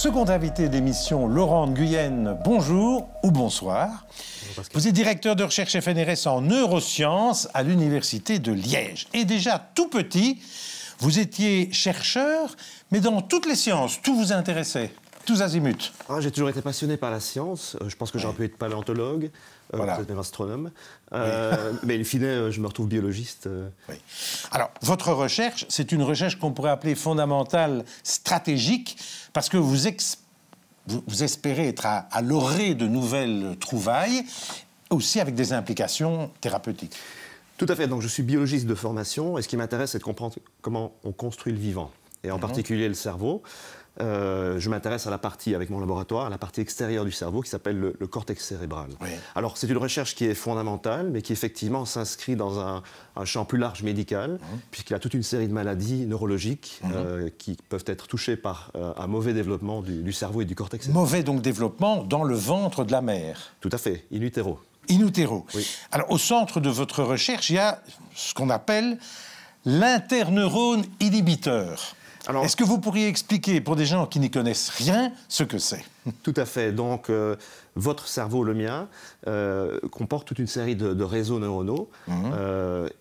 Second invité d'émission, Laurent Nguyen, bonjour ou bonsoir. Vous êtes directeur de recherche FNRS en neurosciences à l'Université de Liège. Et déjà tout petit, vous étiez chercheur, mais dans toutes les sciences, tout vous intéressait, tous azimuts. J'ai toujours été passionné par la science. Je pense que j'aurais pu être paléontologue, peut-être même astronome. Mais in fine, je me retrouve biologiste. Oui. Alors, votre recherche, c'est une recherche qu'on pourrait appeler fondamentale, stratégique, parce que vous espérez être à l'orée de nouvelles trouvailles, aussi avec des implications thérapeutiques. Tout à fait. Donc, je suis biologiste de formation, et ce qui m'intéresse, c'est de comprendre comment on construit le vivant, et en particulier le cerveau. Je m'intéresse à la partie, avec mon laboratoire, à la partie extérieure du cerveau qui s'appelle le cortex cérébral. Oui. Alors, c'est une recherche qui est fondamentale, mais qui effectivement s'inscrit dans un champ plus large médical, puisqu'il y a toute une série de maladies neurologiques qui peuvent être touchées par un mauvais développement du cerveau et du cortex cérébral. Mauvais donc développement dans le ventre de la mère. Tout à fait, in utero. In utero. Oui. Alors, au centre de votre recherche, il y a ce qu'on appelle l'interneurone inhibiteur. Est-ce que vous pourriez expliquer, pour des gens qui n'y connaissent rien, ce que c'est? Tout à fait. Donc, votre cerveau, le mien, comporte toute une série de réseaux neuronaux.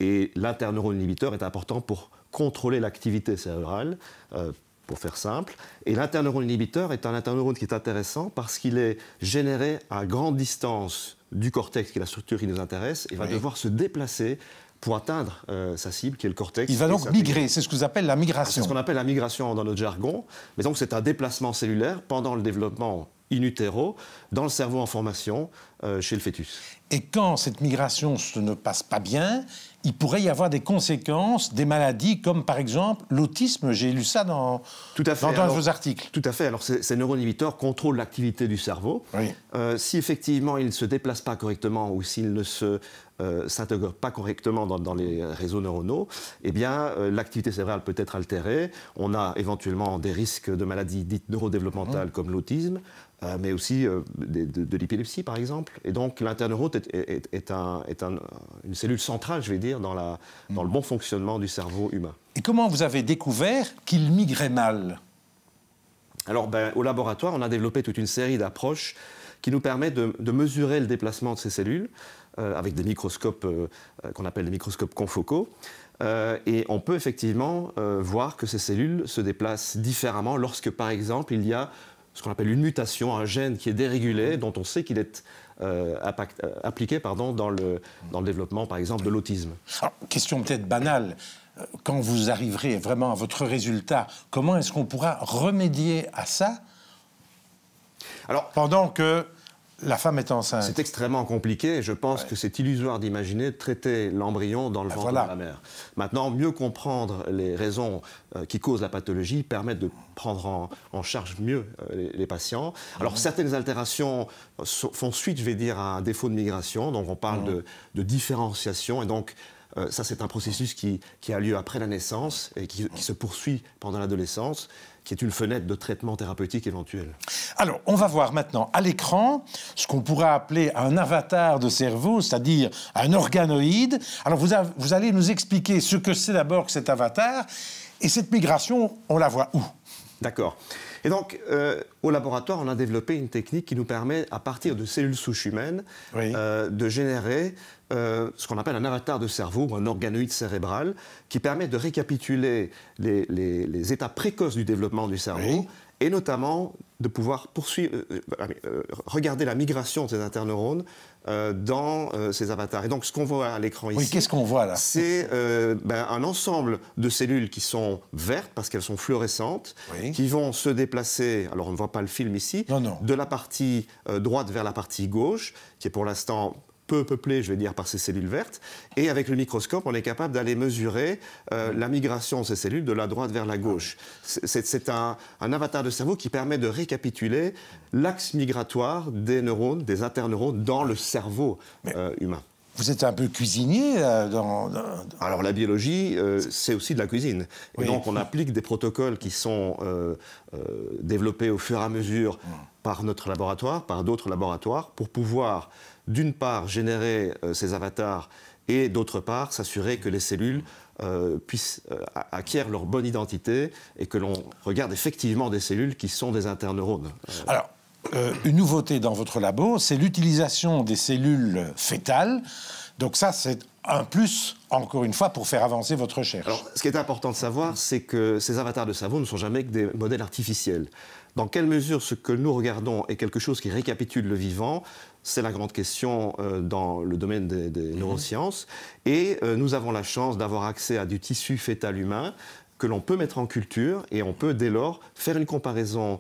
Et l'interneurone inhibiteur est important pour contrôler l'activité cérébrale, pour faire simple. Et l'interneurone inhibiteur est un interneurone qui est intéressant parce qu'il est généré à grande distance du cortex, qui est la structure qui nous intéresse, et va devoir se déplacer pour atteindre sa cible, qui est le cortex. Il va donc migrer, c'est ce que vous appelez la migration. C'est ce qu'on appelle la migration dans notre jargon. Mais donc c'est un déplacement cellulaire pendant le développement in utero, dans le cerveau en formation, chez le fœtus. Et quand cette migration ne passe pas bien, il pourrait y avoir des conséquences, des maladies comme par exemple l'autisme. J'ai lu ça dans un de vos articles. Tout à fait. Alors ces neuroinhibiteurs contrôlent l'activité du cerveau. Oui. Si effectivement ils ne se déplacent pas correctement ou s'ils ne s'intègrent pas correctement dans les réseaux neuronaux, eh bien l'activité cérébrale peut être altérée. On a éventuellement des risques de maladies dites neurodéveloppementales comme l'autisme, mais aussi de l'épilepsie par exemple. Et donc l'interneurone est une cellule centrale, je vais dire, dans le bon fonctionnement du cerveau humain. Et comment vous avez découvert qu'il migrait mal? Alors, au laboratoire, on a développé toute une série d'approches qui nous permettent de mesurer le déplacement de ces cellules avec des microscopes qu'on appelle les microscopes confocaux. Et on peut effectivement voir que ces cellules se déplacent différemment lorsque, par exemple, il y a ce qu'on appelle une mutation, un gène qui est dérégulé, dont on sait qu'il est appliqué dans le développement, par exemple, de l'autisme. Alors, question peut-être banale, quand vous arriverez vraiment à votre résultat, comment est-ce qu'on pourra remédier à ça pendant que la femme est enceinte? C'est extrêmement compliqué et je pense que c'est illusoire d'imaginer de traiter l'embryon dans le ventre de la mère. Maintenant, mieux comprendre les raisons qui causent la pathologie permettent de prendre en charge mieux les patients. Alors, certaines altérations font suite, je vais dire, à un défaut de migration. Donc, on parle de différenciation et donc ça, c'est un processus qui a lieu après la naissance et qui se poursuit pendant l'adolescence, qui est une fenêtre de traitement thérapeutique éventuel. Alors, on va voir maintenant à l'écran ce qu'on pourrait appeler un avatar de cerveau, c'est-à-dire un organoïde. Alors, vous allez nous expliquer ce que c'est d'abord que cet avatar, et cette migration, on la voit où? D'accord. Et donc, au laboratoire, on a développé une technique qui nous permet, à partir de cellules souches humaines, de générer ce qu'on appelle un avatar de cerveau, ou un organoïde cérébral, qui permet de récapituler les étapes précoces du développement du cerveau, et notamment de pouvoir regarder la migration de ces interneurones dans ces avatars. Et donc, ce qu'on voit à l'écran ici... Oui, qu'est-ce qu'on voit là? C'est un ensemble de cellules qui sont vertes, parce qu'elles sont fluorescentes, qui vont se déplacer, alors on ne voit pas le film ici, de la partie droite vers la partie gauche, qui est pour l'instant peu peuplée, je vais dire, par ces cellules vertes. Et avec le microscope, on est capable d'aller mesurer la migration de ces cellules de la droite vers la gauche. C'est un avatar de cerveau qui permet de récapituler l'axe migratoire des neurones, des interneurones, dans le cerveau humain. Vous êtes un peu cuisinier Alors la biologie, c'est aussi de la cuisine. Et donc on applique des protocoles qui sont développés au fur et à mesure par notre laboratoire, par d'autres laboratoires, pour pouvoir, d'une part, générer ces avatars et, d'autre part, s'assurer que les cellules acquièrent leur bonne identité et que l'on regarde effectivement des cellules qui sont des interneurones. Alors, une nouveauté dans votre labo, c'est l'utilisation des cellules fœtales. Donc ça, c'est un plus, encore une fois, pour faire avancer votre recherche. Alors, ce qui est important de savoir, c'est que ces avatars de cerveau ne sont jamais que des modèles artificiels. Dans quelle mesure ce que nous regardons est quelque chose qui récapitule le vivant, c'est la grande question dans le domaine des neurosciences. Et nous avons la chance d'avoir accès à du tissu fœtal humain que l'on peut mettre en culture et on peut dès lors faire une comparaison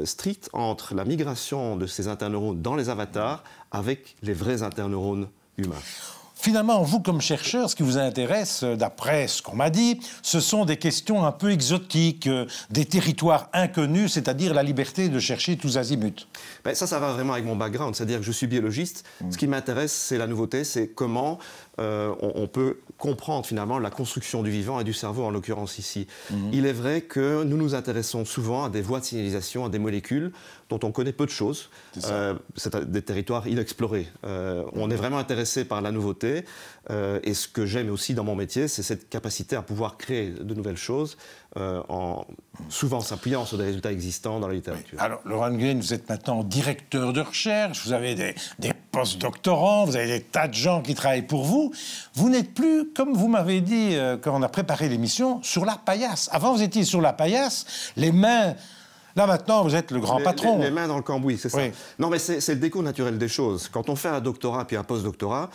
stricte entre la migration de ces interneurones dans les avatars avec les vrais interneurones humains. Finalement, vous, comme chercheur, ce qui vous intéresse, d'après ce qu'on m'a dit, ce sont des questions un peu exotiques, des territoires inconnus, c'est-à-dire la liberté de chercher tous azimuts. Ben ça va vraiment avec mon background, c'est-à-dire que je suis biologiste. Ce qui m'intéresse, c'est la nouveauté, c'est comment on peut comprendre finalement la construction du vivant et du cerveau, en l'occurrence ici. Il est vrai que nous nous intéressons souvent à des voies de signalisation, à des molécules dont on connaît peu de choses. C'est des territoires inexplorés. On est vraiment intéressé par la nouveauté. Et ce que j'aime aussi dans mon métier, c'est cette capacité à pouvoir créer de nouvelles choses en souvent s'appuyant sur des résultats existants dans la littérature. Alors, Laurent Nguyen, vous êtes maintenant directeur de recherche, vous avez des post-doctorants, vous avez des tas de gens qui travaillent pour vous. Vous n'êtes plus, comme vous m'avez dit quand on a préparé l'émission, sur la paillasse. Avant, vous étiez sur la paillasse, les mains... Là, maintenant, vous êtes le grand patron. Les mains dans le cambouis, c'est ça. Oui. Non, mais c'est le déco naturel des choses. Quand on fait un doctorat puis un post-doctorat,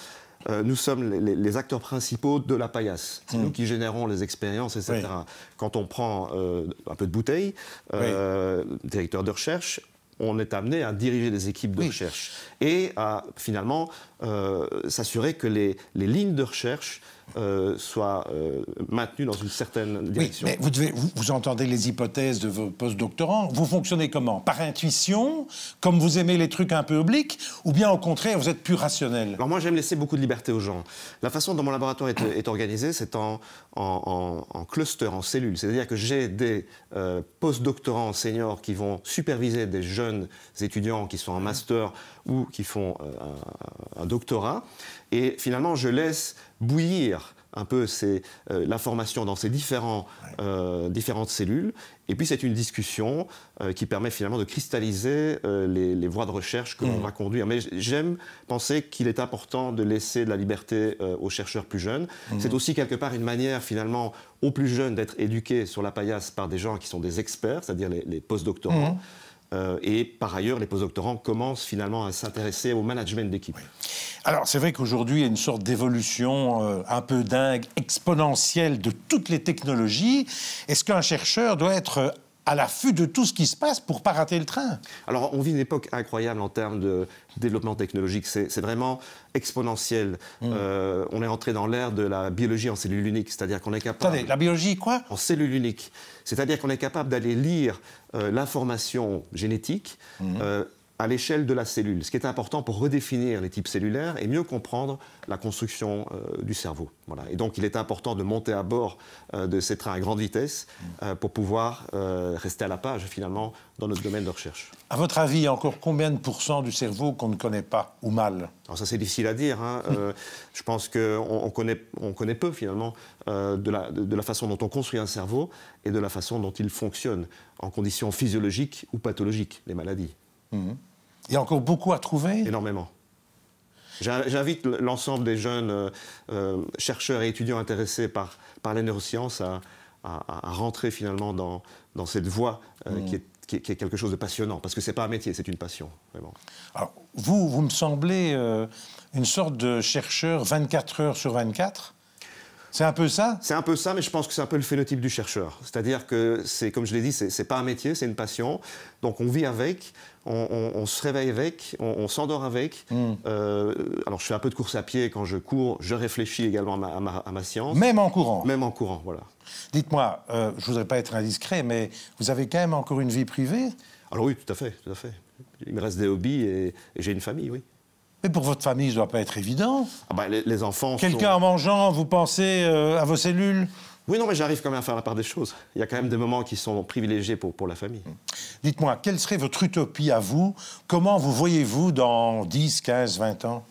nous sommes les acteurs principaux de la paillasse. C'est nous qui générons les expériences, etc. Oui. Quand on prend un peu de bouteille, directeur de recherche, on est amené à diriger des équipes de recherche et à, finalement, s'assurer que les lignes de recherche soient maintenues dans une certaine direction. Oui, mais vous entendez les hypothèses de vos post-doctorants. Vous fonctionnez comment? Par intuition, comme vous aimez les trucs un peu obliques, ou bien au contraire, vous êtes plus rationnel? Alors moi, j'aime laisser beaucoup de liberté aux gens. La façon dont mon laboratoire est organisé, c'est en cluster, en cellules. C'est-à-dire que j'ai des post-doctorants seniors qui vont superviser des jeunes étudiants qui sont en master ou qui font un doctorat. Et finalement, je laisse bouillir un peu l'information dans ces différentes cellules. Et puis, c'est une discussion qui permet finalement de cristalliser les voies de recherche que l'on va conduire. Mais j'aime penser qu'il est important de laisser de la liberté aux chercheurs plus jeunes. C'est aussi quelque part une manière finalement aux plus jeunes d'être éduqués sur la paillasse par des gens qui sont des experts, c'est-à-dire les post-doctorants. Et par ailleurs, les postdoctorants commencent finalement à s'intéresser au management d'équipe. Oui. Alors, c'est vrai qu'aujourd'hui, il y a une sorte d'évolution un peu dingue, exponentielle de toutes les technologies. Est-ce qu'un chercheur doit être à l'affût de tout ce qui se passe pour ne pas rater le train? Alors, on vit une époque incroyable en termes de développement technologique. C'est vraiment exponentiel. On est entré dans l'ère de la biologie en cellule unique, c'est-à-dire qu'on est capable... Attendez, la biologie quoi? En cellule unique. C'est-à-dire qu'on est capable d'aller lire l'information génétique à l'échelle de la cellule, ce qui est important pour redéfinir les types cellulaires et mieux comprendre la construction du cerveau. Voilà. Et donc, il est important de monter à bord de ces trains à grande vitesse pour pouvoir rester à la page, finalement, dans notre domaine de recherche. À votre avis, il y a encore combien de pourcents du cerveau qu'on ne connaît pas, ou mal? Alors ça, c'est difficile à dire. Je pense qu'on connaît peu, finalement, de la façon dont on construit un cerveau et de la façon dont il fonctionne en conditions physiologiques ou pathologiques, les maladies. Il y a encore beaucoup à trouver? Énormément. J'invite l'ensemble des jeunes chercheurs et étudiants intéressés par les neurosciences à rentrer finalement dans cette voie qui est quelque chose de passionnant, parce que ce n'est pas un métier, c'est une passion, vraiment. Alors, vous me semblez une sorte de chercheur 24 heures sur 24? C'est un peu ça? C'est un peu ça, mais je pense que c'est un peu le phénotype du chercheur. C'est-à-dire que, comme je l'ai dit, c'est pas un métier, c'est une passion. Donc on vit avec, on se réveille avec, on s'endort avec. Alors je fais un peu de course à pied quand je cours, je réfléchis également à ma science. Même en courant? Même en courant, voilà. Dites-moi, je ne voudrais pas être indiscret, mais vous avez quand même encore une vie privée? Alors oui, tout à fait, tout à fait. Il me reste des hobbies et j'ai une famille, oui. Mais pour votre famille, ça ne doit pas être évident. Ah bah, les enfants Quelqu'un en mangeant, vous pensez à vos cellules? Oui, non, mais j'arrive quand même à faire la part des choses. Il y a quand même des moments qui sont privilégiés pour la famille. Dites-moi, quelle serait votre utopie à vous? Comment vous voyez-vous dans 10, 15, 20 ans?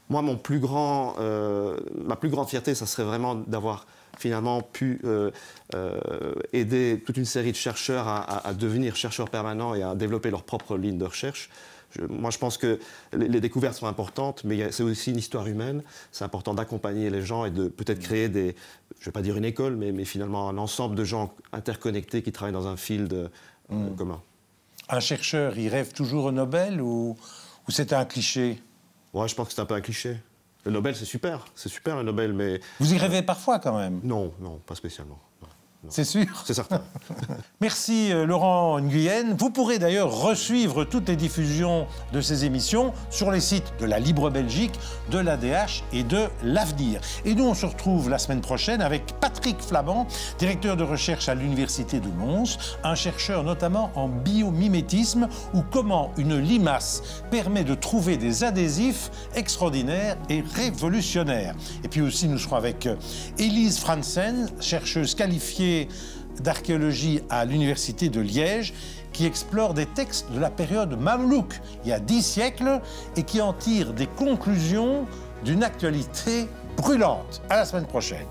Moi, ma plus grande fierté, ça serait vraiment d'avoir finalement pu aider toute une série de chercheurs à devenir chercheurs permanents et à développer leur propre ligne de recherche. Moi, je pense que les découvertes sont importantes, mais c'est aussi une histoire humaine. C'est important d'accompagner les gens et de peut-être créer je ne vais pas dire une école, mais finalement un ensemble de gens interconnectés qui travaillent dans un field commun. Un chercheur, il rêve toujours au Nobel ou c'est un cliché? Ouais, je pense que c'est un peu un cliché. Le Nobel, c'est super le Nobel, mais... Vous y rêvez parfois quand même? Non, pas spécialement. C'est sûr? C'est certain. Merci Laurent Nguyen. Vous pourrez d'ailleurs resuivre toutes les diffusions de ces émissions sur les sites de la Libre Belgique, de l'ADH et de l'Avenir. Et nous, on se retrouve la semaine prochaine avec Patrick Flament, directeur de recherche à l'Université de Mons, un chercheur notamment en biomimétisme, ou comment une limace permet de trouver des adhésifs extraordinaires et révolutionnaires. Et puis aussi, nous serons avec Élise Fransen, chercheuse qualifiée d'archéologie à l'Université de Liège, qui explore des textes de la période mamelouk, il y a 10 siècles, et qui en tire des conclusions d'une actualité brûlante. À la semaine prochaine.